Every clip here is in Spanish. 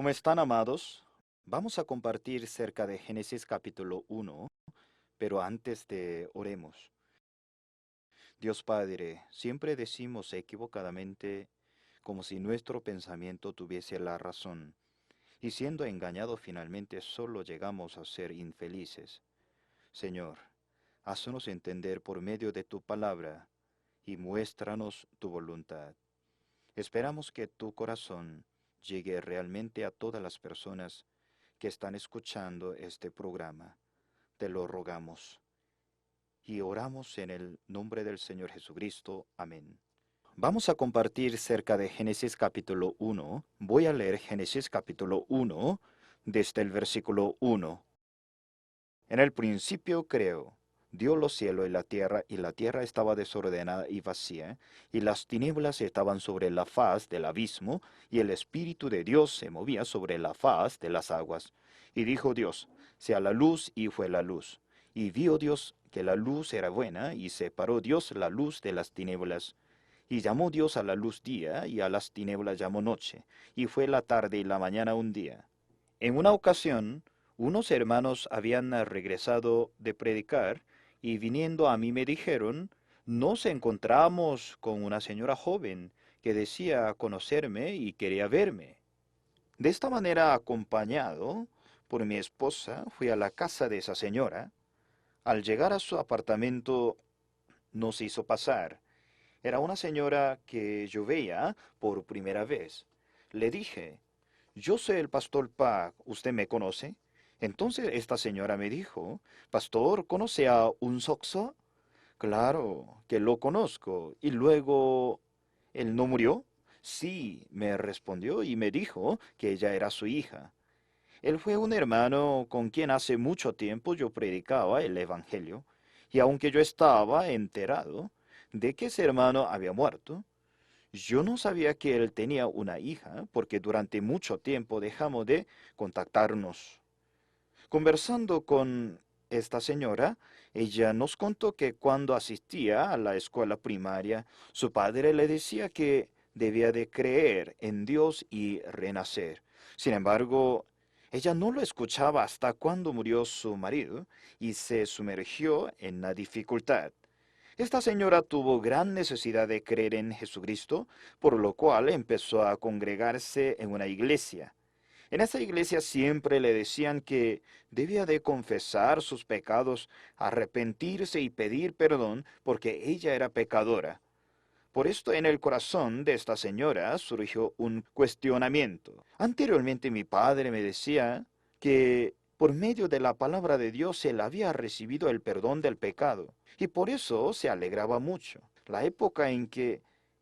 ¿Cómo están, amados? Vamos a compartir cerca de Génesis capítulo 1, pero antes de oremos. Dios Padre, siempre decimos equivocadamente como si nuestro pensamiento tuviese la razón, y siendo engañados finalmente solo llegamos a ser infelices. Señor, haznos entender por medio de tu palabra y muéstranos tu voluntad. Esperamos que tu corazón llegue realmente a todas las personas que están escuchando este programa. Te lo rogamos y oramos en el nombre del Señor Jesucristo. Amén. Vamos a compartir cerca de Génesis capítulo 1. Voy a leer Génesis capítulo 1 desde el versículo 1. En el principio creó Dios los cielos y la tierra estaba desordenada y vacía, y las tinieblas estaban sobre la faz del abismo, y el Espíritu de Dios se movía sobre la faz de las aguas. Y dijo Dios, sea la luz, y fue la luz. Y vio Dios que la luz era buena, y separó Dios la luz de las tinieblas. Y llamó Dios a la luz día, y a las tinieblas llamó noche, y fue la tarde y la mañana un día. En una ocasión, unos hermanos habían regresado de predicar, y viniendo a mí me dijeron, nos encontramos con una señora joven que decía conocerme y quería verme. De esta manera, acompañado por mi esposa, fui a la casa de esa señora. Al llegar a su apartamento, nos hizo pasar. Era una señora que yo veía por primera vez. Le dije, yo soy el pastor Park, ¿usted me conoce? Entonces esta señora me dijo, Pastor, ¿conoce a un Soxo? Claro, que lo conozco. ¿Y luego él no murió? Sí, me respondió y me dijo que ella era su hija. Él fue un hermano con quien hace mucho tiempo yo predicaba el Evangelio, y aunque yo estaba enterado de que ese hermano había muerto, yo no sabía que él tenía una hija porque durante mucho tiempo dejamos de contactarnos. Conversando con esta señora, ella nos contó que cuando asistía a la escuela primaria, su padre le decía que debía de creer en Dios y renacer. Sin embargo, ella no lo escuchaba hasta cuando murió su marido y se sumergió en la dificultad. Esta señora tuvo gran necesidad de creer en Jesucristo, por lo cual empezó a congregarse en una iglesia. En esa iglesia siempre le decían que debía de confesar sus pecados, arrepentirse y pedir perdón porque ella era pecadora. Por esto en el corazón de esta señora surgió un cuestionamiento. Anteriormente mi padre me decía que por medio de la palabra de Dios él había recibido el perdón del pecado y por eso se alegraba mucho. La época en que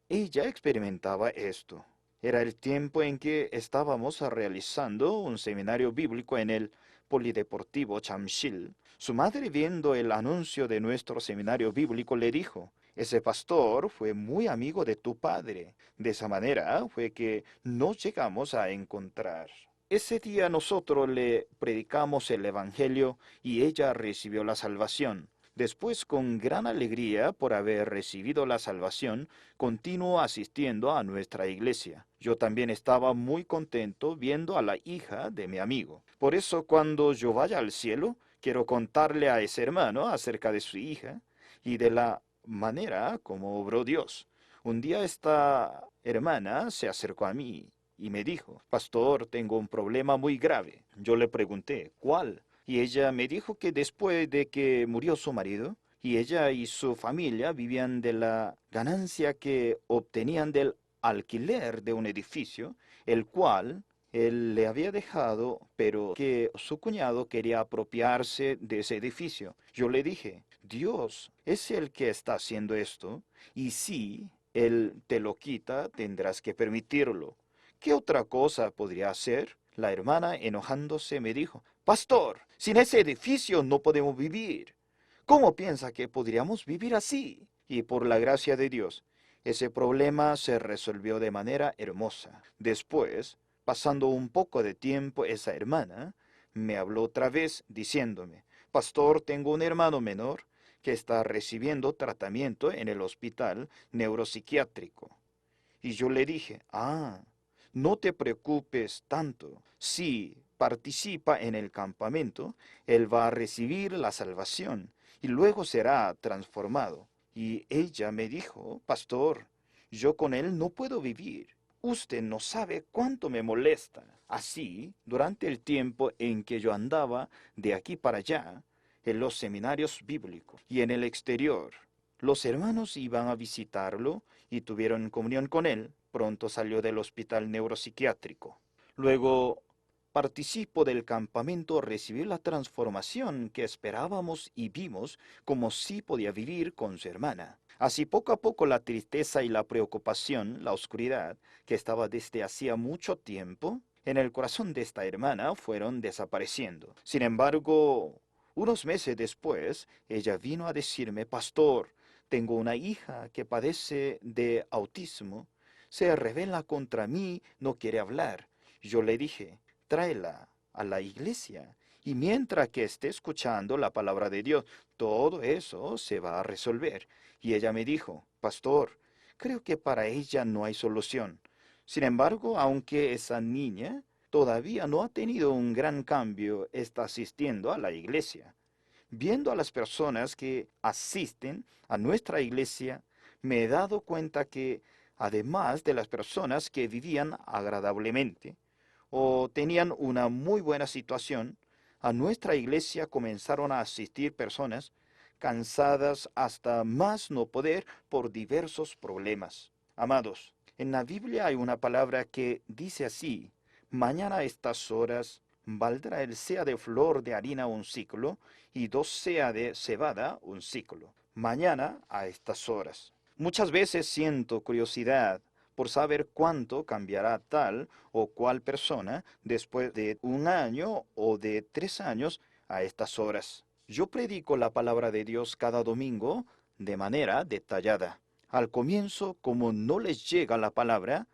ella experimentaba esto era el tiempo en que estábamos realizando un seminario bíblico en el Polideportivo Chamshil. Su madre, viendo el anuncio de nuestro seminario bíblico, le dijo, ese pastor fue muy amigo de tu padre. De esa manera fue que nos llegamos a encontrar. Ese día nosotros le predicamos el Evangelio y ella recibió la salvación. Después, con gran alegría por haber recibido la salvación, continuó asistiendo a nuestra iglesia. Yo también estaba muy contento viendo a la hija de mi amigo. Por eso, cuando yo vaya al cielo, quiero contarle a ese hermano acerca de su hija y de la manera como obró Dios. Un día esta hermana se acercó a mí y me dijo, Pastor, tengo un problema muy grave. Yo le pregunté, ¿cuál? Y ella me dijo que después de que murió su marido, y ella y su familia vivían de la ganancia que obtenían del alquiler de un edificio, el cual él le había dejado, pero que su cuñado quería apropiarse de ese edificio. Yo le dije, Dios es el que está haciendo esto, y si Él te lo quita, tendrás que permitirlo. ¿Qué otra cosa podría hacer? La hermana, enojándose, me dijo, Pastor, sin ese edificio no podemos vivir. ¿Cómo piensa que podríamos vivir así? Y por la gracia de Dios, ese problema se resolvió de manera hermosa. Después, pasando un poco de tiempo, esa hermana me habló otra vez diciéndome, Pastor, tengo un hermano menor que está recibiendo tratamiento en el hospital neuropsiquiátrico. Y yo le dije, no te preocupes tanto. Si participa en el campamento, él va a recibir la salvación y luego será transformado. Y ella me dijo, pastor, yo con él no puedo vivir. Usted no sabe cuánto me molesta. Así, durante el tiempo en que yo andaba de aquí para allá, en los seminarios bíblicos y en el exterior, los hermanos iban a visitarlo y tuvieron comunión con él. Pronto salió del hospital neuropsiquiátrico. Luego participó del campamento, recibió la transformación que esperábamos y vimos como si podía vivir con su hermana. Así poco a poco la tristeza y la preocupación, la oscuridad, que estaba desde hacía mucho tiempo en el corazón de esta hermana, fueron desapareciendo. Sin embargo, unos meses después, ella vino a decirme, pastor, tengo una hija que padece de autismo. Se rebela contra mí, no quiere hablar. Yo le dije, tráela a la iglesia. Y mientras que esté escuchando la palabra de Dios, todo eso se va a resolver. Y ella me dijo, pastor, creo que para ella no hay solución. Sin embargo, aunque esa niña todavía no ha tenido un gran cambio, está asistiendo a la iglesia. Viendo a las personas que asisten a nuestra iglesia, me he dado cuenta que, además de las personas que vivían agradablemente o tenían una muy buena situación, a nuestra iglesia comenzaron a asistir personas cansadas hasta más no poder por diversos problemas. Amados, en la Biblia hay una palabra que dice así, mañana a estas horas valdrá el sea de flor de harina un ciclo y 2 sea de cebada un ciclo. Mañana a estas horas. Muchas veces siento curiosidad por saber cuánto cambiará tal o cual persona después de 1 año o de 3 años a estas horas. Yo predico la palabra de Dios cada domingo de manera detallada. Al comienzo, como no les llega la palabra,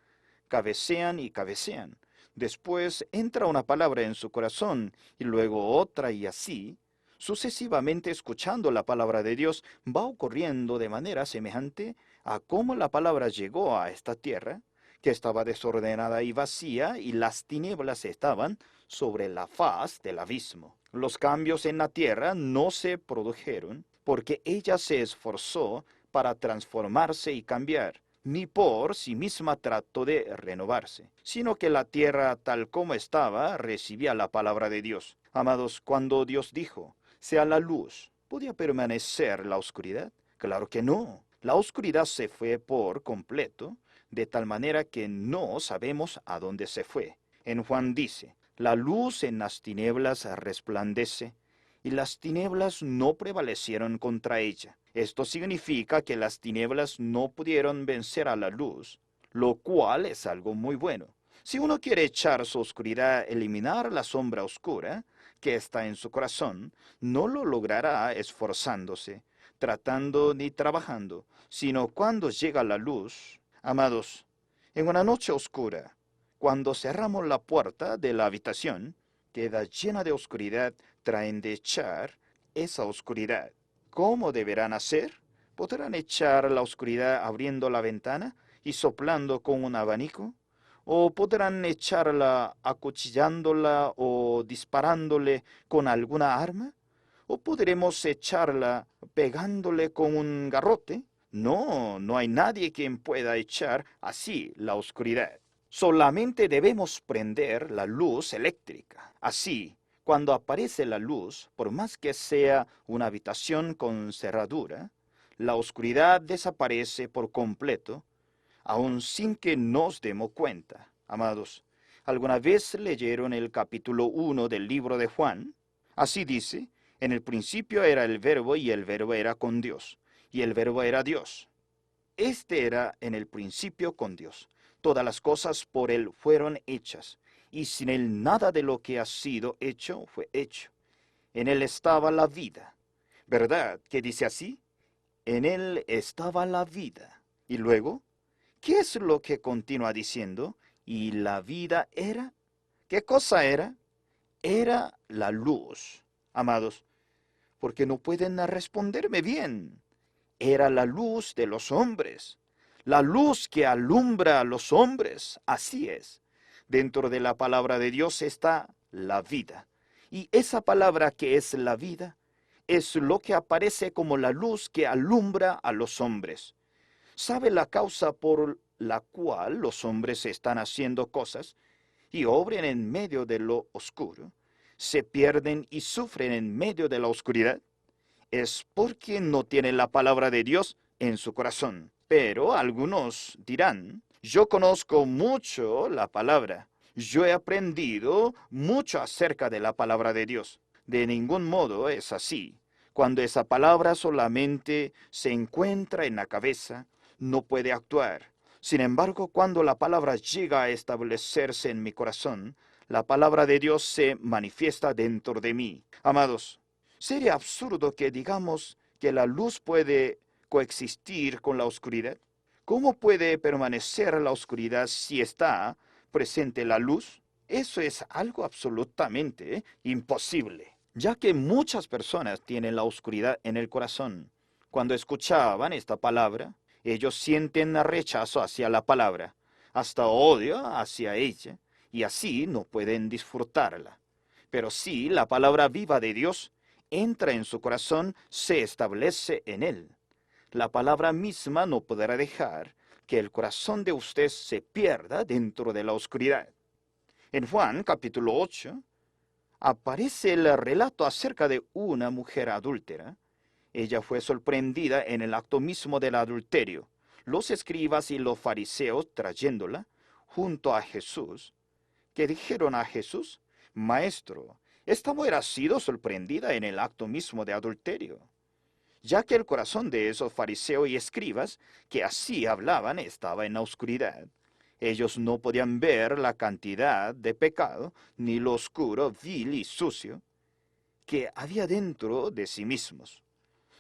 cabecean y cabecean. Después entra una palabra en su corazón y luego otra y así, sucesivamente escuchando la palabra de Dios, va ocurriendo de manera semejante a cómo la palabra llegó a esta tierra, que estaba desordenada y vacía y las tinieblas estaban sobre la faz del abismo. Los cambios en la tierra no se produjeron porque ella se esforzó para transformarse y cambiar, ni por sí misma trató de renovarse, sino que la tierra tal como estaba recibía la palabra de Dios. Amados, cuando Dios dijo, sea la luz, ¿podía permanecer la oscuridad? Claro que no. La oscuridad se fue por completo, de tal manera que no sabemos a dónde se fue. En Juan dice, la luz en las tinieblas resplandece, y las tinieblas no prevalecieron contra ella. Esto significa que las tinieblas no pudieron vencer a la luz, lo cual es algo muy bueno. Si uno quiere echar su oscuridad, eliminar la sombra oscura que está en su corazón, no lo logrará esforzándose, tratando ni trabajando, sino cuando llega la luz. Amados, en una noche oscura, cuando cerramos la puerta de la habitación, queda llena de oscuridad, traen de echar esa oscuridad. ¿Cómo deberán hacer? ¿Podrán echar la oscuridad abriendo la ventana y soplando con un abanico? ¿O podrán echarla acuchillándola o disparándole con alguna arma? ¿O podremos echarla pegándole con un garrote? No, no hay nadie quien pueda echar así la oscuridad. Solamente debemos prender la luz eléctrica. Así, cuando aparece la luz, por más que sea una habitación con cerradura, la oscuridad desaparece por completo, aun sin que nos demos cuenta. Amados, ¿alguna vez leyeron el capítulo 1 del libro de Juan? Así dice, en el principio era el Verbo y el Verbo era con Dios, y el Verbo era Dios. Este era en el principio con Dios. Todas las cosas por Él fueron hechas, y sin Él nada de lo que ha sido hecho fue hecho. En Él estaba la vida. ¿Verdad que dice así? En Él estaba la vida. Y luego, ¿qué es lo que continúa diciendo? Y la vida era. ¿Qué cosa era? Era la luz. Amados, porque no pueden responderme bien. Era la luz de los hombres, la luz que alumbra a los hombres, así es. Dentro de la palabra de Dios está la vida. Y esa palabra que es la vida es lo que aparece como la luz que alumbra a los hombres. ¿Sabe la causa por la cual los hombres están haciendo cosas y obran en medio de lo oscuro? ¿Se pierden y sufren en medio de la oscuridad? Es porque no tienen la palabra de Dios en su corazón. Pero algunos dirán, yo conozco mucho la palabra, yo he aprendido mucho acerca de la palabra de Dios. De ningún modo es así. Cuando esa palabra solamente se encuentra en la cabeza, no puede actuar. Sin embargo, cuando la palabra llega a establecerse en mi corazón, la palabra de Dios se manifiesta dentro de mí. Amados, sería absurdo que digamos que la luz puede coexistir con la oscuridad. ¿Cómo puede permanecer la oscuridad si está presente la luz? Eso es algo absolutamente imposible, ya que muchas personas tienen la oscuridad en el corazón. Cuando escuchaban esta palabra, ellos sienten rechazo hacia la palabra, hasta odio hacia ella, y así no pueden disfrutarla. Pero si la palabra viva de Dios entra en su corazón, se establece en él. La palabra misma no podrá dejar que el corazón de usted se pierda dentro de la oscuridad. En Juan capítulo 8 aparece el relato acerca de una mujer adúltera. Ella fue sorprendida en el acto mismo del adulterio. Los escribas y los fariseos trayéndola junto a Jesús, que dijeron a Jesús, Maestro, esta mujer ha sido sorprendida en el acto mismo de adulterio, ya que el corazón de esos fariseos y escribas que así hablaban estaba en la oscuridad. Ellos no podían ver la cantidad de pecado, ni lo oscuro, vil y sucio que había dentro de sí mismos.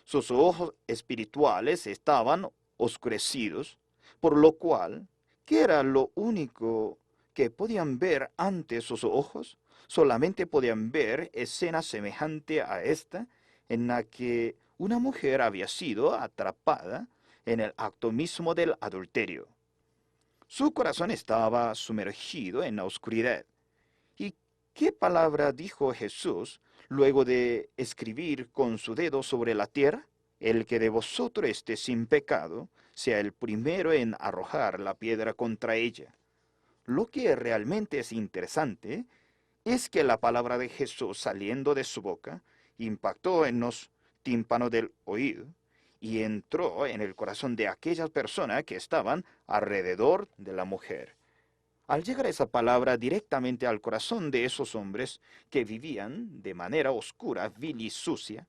Sus ojos espirituales estaban oscurecidos, por lo cual, ¿qué era lo único que podían ver ante sus ojos? Solamente podían ver escena semejante a esta, en la que una mujer había sido atrapada en el acto mismo del adulterio. Su corazón estaba sumergido en la oscuridad. ¿Y qué palabra dijo Jesús luego de escribir con su dedo sobre la tierra? El que de vosotros esté sin pecado, sea el primero en arrojar la piedra contra ella. Lo que realmente es interesante es que la palabra de Jesús saliendo de su boca impactó en los tímpanos del oído y entró en el corazón de aquellas personas que estaban alrededor de la mujer. Al llegar esa palabra directamente al corazón de esos hombres que vivían de manera oscura, vil y sucia,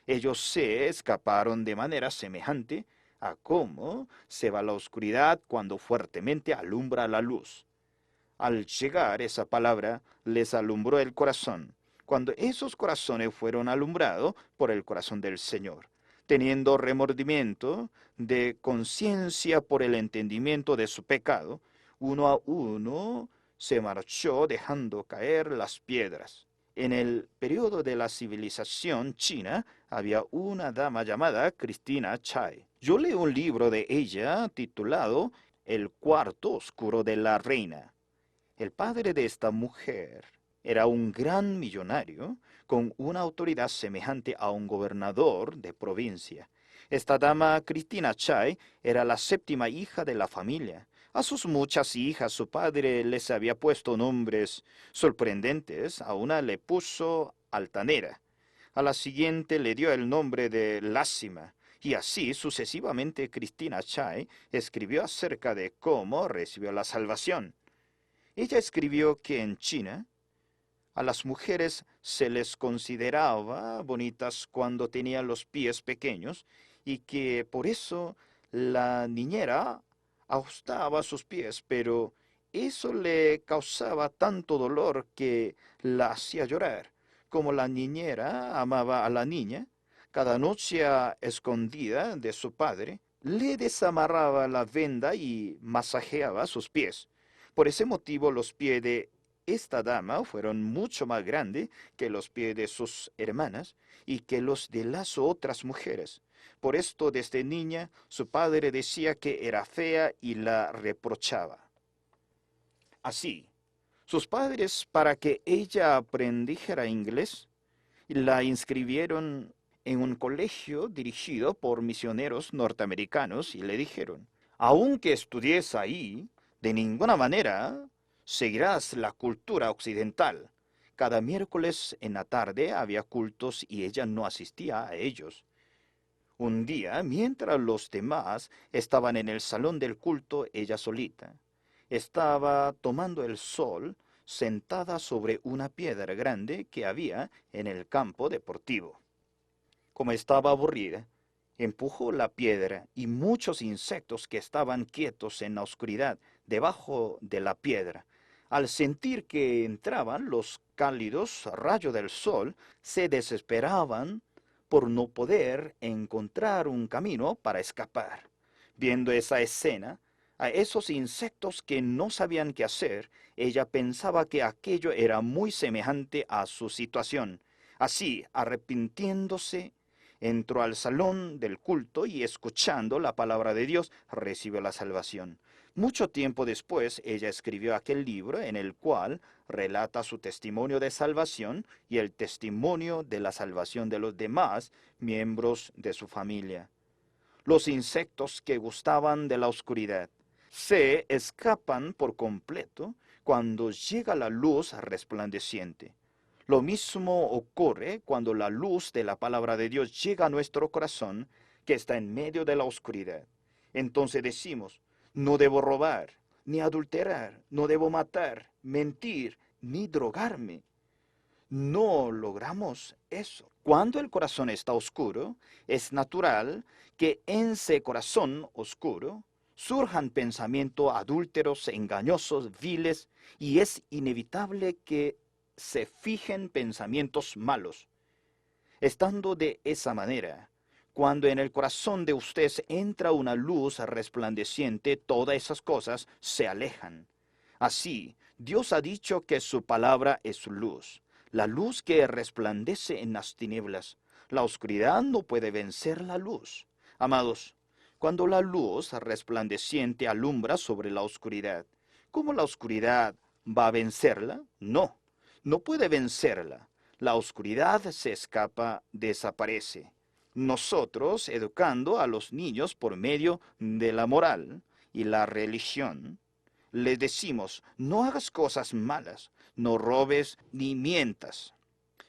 ellos se escaparon de manera semejante a cómo se va la oscuridad cuando fuertemente alumbra la luz. Al llegar esa palabra, les alumbró el corazón, cuando esos corazones fueron alumbrados por el corazón del Señor, teniendo remordimiento de conciencia por el entendimiento de su pecado, uno a uno se marchó dejando caer las piedras. En el periodo de la civilización china había una dama llamada Christina Chai. Yo leí un libro de ella titulado El cuarto oscuro de la reina. El padre de esta mujer era un gran millonario con una autoridad semejante a un gobernador de provincia. Esta dama, Christina Chai, era la séptima hija de la familia. A sus muchas hijas su padre les había puesto nombres sorprendentes. A una le puso Altanera, a la siguiente le dio el nombre de Lásima, y así sucesivamente. Christina Chai escribió acerca de cómo recibió la salvación. Ella escribió que en China a las mujeres se les consideraba bonitas cuando tenían los pies pequeños y que por eso la niñera ajustaba sus pies, pero eso le causaba tanto dolor que la hacía llorar. Como la niñera amaba a la niña, cada noche a escondida de su padre, le desamarraba la venda y masajeaba sus pies. Por ese motivo los pies de esta dama fueron mucho más grandes que los pies de sus hermanas y que los de las otras mujeres. Por esto, desde niña, su padre decía que era fea y la reprochaba. Así, Sus padres, para que ella aprendiera inglés, la inscribieron en un colegio dirigido por misioneros norteamericanos y le dijeron, aunque estudies ahí, de ninguna manera seguirás la cultura occidental. Cada miércoles en la tarde había cultos y ella no asistía a ellos. Un día, mientras los demás estaban en el salón del culto, ella solita estaba tomando el sol sentada sobre una piedra grande que había en el campo deportivo. Como estaba aburrida, empujó la piedra y muchos insectos que estaban quietos en la oscuridad debajo de la piedra, al sentir que entraban los cálidos rayos del sol, se desesperaban por no poder encontrar un camino para escapar. Viendo esa escena, a esos insectos que no sabían qué hacer, ella pensaba que aquello era muy semejante a su situación. Así, arrepintiéndose, entró al salón del culto y escuchando la palabra de Dios, recibió la salvación. Mucho tiempo después, ella escribió aquel libro en el cual relata su testimonio de salvación y el testimonio de la salvación de los demás miembros de su familia. Los insectos que gustaban de la oscuridad se escapan por completo cuando llega la luz resplandeciente. Lo mismo ocurre cuando la luz de la palabra de Dios llega a nuestro corazón, que está en medio de la oscuridad. Entonces decimos, no debo robar, ni adulterar, no debo matar, mentir, ni drogarme. No logramos eso. Cuando el corazón está oscuro, es natural que en ese corazón oscuro surjan pensamientos adúlteros, engañosos, viles, y es inevitable que se fijen pensamientos malos. Estando de esa manera, cuando en el corazón de ustedes entra una luz resplandeciente, todas esas cosas se alejan. Así, Dios ha dicho que su palabra es luz, la luz que resplandece en las tinieblas. La oscuridad no puede vencer la luz. Amados, cuando la luz resplandeciente alumbra sobre la oscuridad, ¿cómo la oscuridad va a vencerla? No, no puede vencerla. La oscuridad se escapa, desaparece. Nosotros, educando a los niños por medio de la moral y la religión, les decimos, no hagas cosas malas, no robes ni mientas.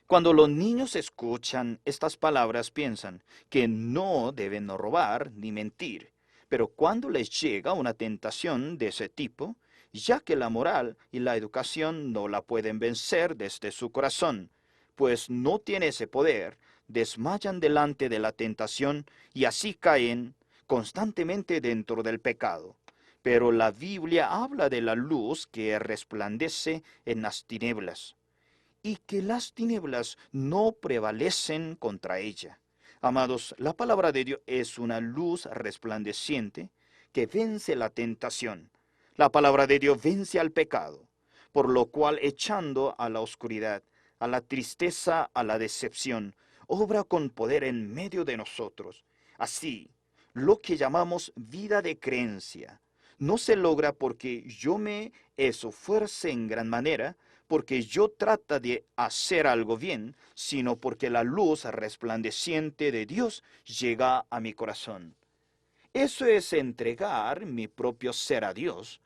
Cuando los niños escuchan estas palabras piensan que no deben robar ni mentir, pero cuando les llega una tentación de ese tipo, ya que la moral y la educación no la pueden vencer desde su corazón, pues no tiene ese poder, desmayan delante de la tentación y así caen constantemente dentro del pecado. Pero la Biblia habla de la luz que resplandece en las tinieblas y que las tinieblas no prevalecen contra ella. Amados, la palabra de Dios es una luz resplandeciente que vence la tentación. La palabra de Dios vence al pecado, por lo cual echando a la oscuridad, a la tristeza, a la decepción, obra con poder en medio de nosotros. Así, lo que llamamos vida de creencia no se logra porque yo me esfuerce en gran manera, porque yo trata de hacer algo bien, sino porque la luz resplandeciente de Dios llega a mi corazón. Eso es entregar mi propio ser a Dios,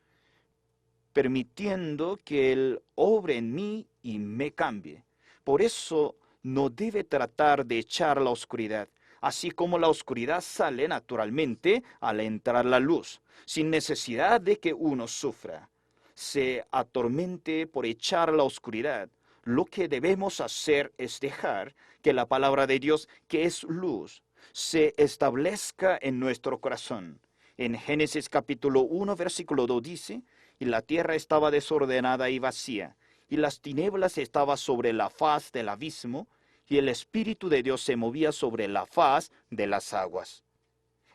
permitiendo que Él obre en mí y me cambie. Por eso no debe tratar de echar la oscuridad, así como la oscuridad sale naturalmente al entrar la luz, sin necesidad de que uno sufra, se atormente por echar la oscuridad. Lo que debemos hacer es dejar que la palabra de Dios, que es luz, se establezca en nuestro corazón. En Génesis capítulo 1, versículo 2 dice, y la tierra estaba desordenada y vacía, y las tinieblas estaban sobre la faz del abismo, y el Espíritu de Dios se movía sobre la faz de las aguas.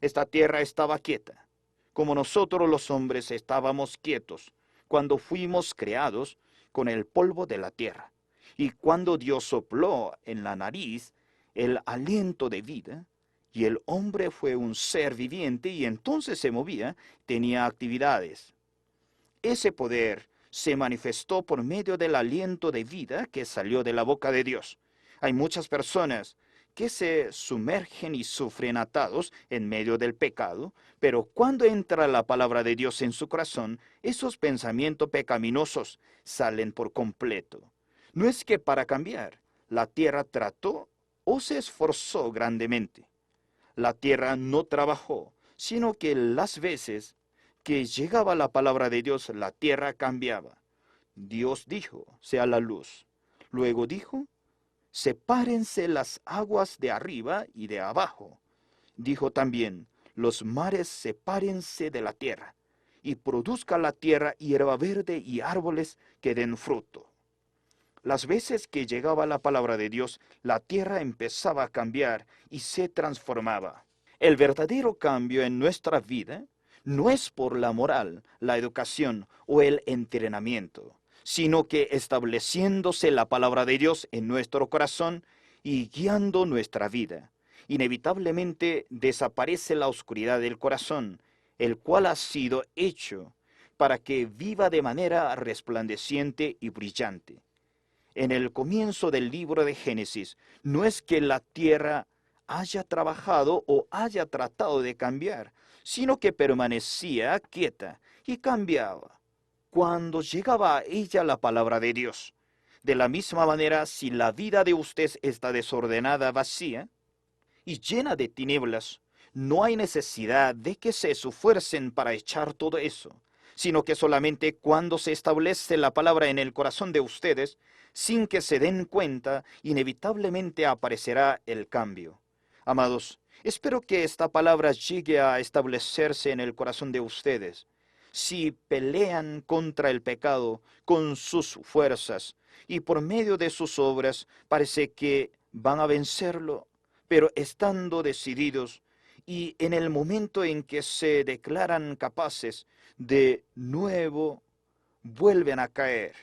Esta tierra estaba quieta, como nosotros los hombres estábamos quietos cuando fuimos creados con el polvo de la tierra. Y cuando Dios sopló en la nariz el aliento de vida, y el hombre fue un ser viviente y entonces se movía, tenía actividades. Ese poder se manifestó por medio del aliento de vida que salió de la boca de Dios. Hay muchas personas que se sumergen y sufren atados en medio del pecado, pero cuando entra la palabra de Dios en su corazón, esos pensamientos pecaminosos salen por completo. No es que para cambiar, la tierra trató o se esforzó grandemente. La tierra no trabajó, sino que las veces que llegaba la palabra de Dios, la tierra cambiaba. Dios dijo, sea la luz. Luego dijo, sepárense las aguas de arriba y de abajo. Dijo también, los mares sepárense de la tierra, y produzca la tierra hierba verde y árboles que den fruto. Las veces que llegaba la palabra de Dios, la tierra empezaba a cambiar y se transformaba. El verdadero cambio en nuestra vida no es por la moral, la educación o el entrenamiento, sino que estableciéndose la palabra de Dios en nuestro corazón y guiando nuestra vida. Inevitablemente desaparece la oscuridad del corazón, el cual ha sido hecho para que viva de manera resplandeciente y brillante. En el comienzo del libro de Génesis, no es que la tierra haya trabajado o haya tratado de cambiar, sino que permanecía quieta y cambiaba cuando llegaba a ella la palabra de Dios. De la misma manera, si la vida de usted está desordenada, vacía y llena de tinieblas, no hay necesidad de que se esfuercen para echar todo eso, sino que solamente cuando se establece la palabra en el corazón de ustedes, sin que se den cuenta, inevitablemente aparecerá el cambio. Amados, espero que esta palabra llegue a establecerse en el corazón de ustedes. Si pelean contra el pecado con sus fuerzas y por medio de sus obras parece que van a vencerlo, pero estando decididos y en el momento en que se declaran capaces, de nuevo vuelven a caer.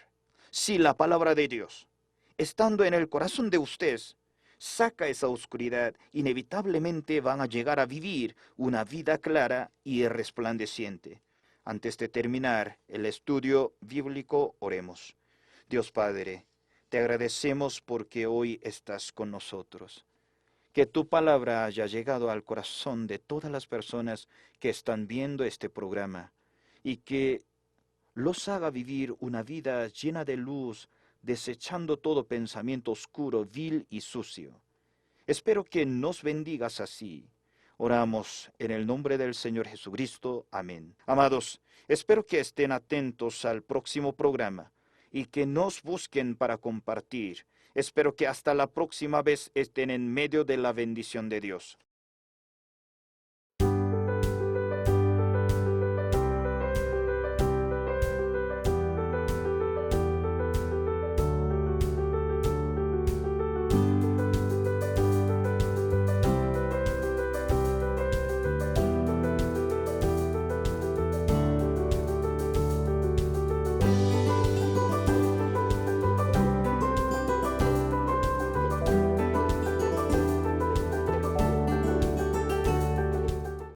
Si la palabra de Dios, estando en el corazón de ustedes, saca esa oscuridad, inevitablemente van a llegar a vivir una vida clara y resplandeciente. Antes de terminar el estudio bíblico, oremos. Dios Padre, te agradecemos porque hoy estás con nosotros. Que tu palabra haya llegado al corazón de todas las personas que están viendo este programa y que los haga vivir una vida llena de luz, desechando todo pensamiento oscuro, vil y sucio. Espero que nos bendigas así. Oramos en el nombre del Señor Jesucristo. Amén. Amados, espero que estén atentos al próximo programa y que nos busquen para compartir. Espero que hasta la próxima vez estén en medio de la bendición de Dios.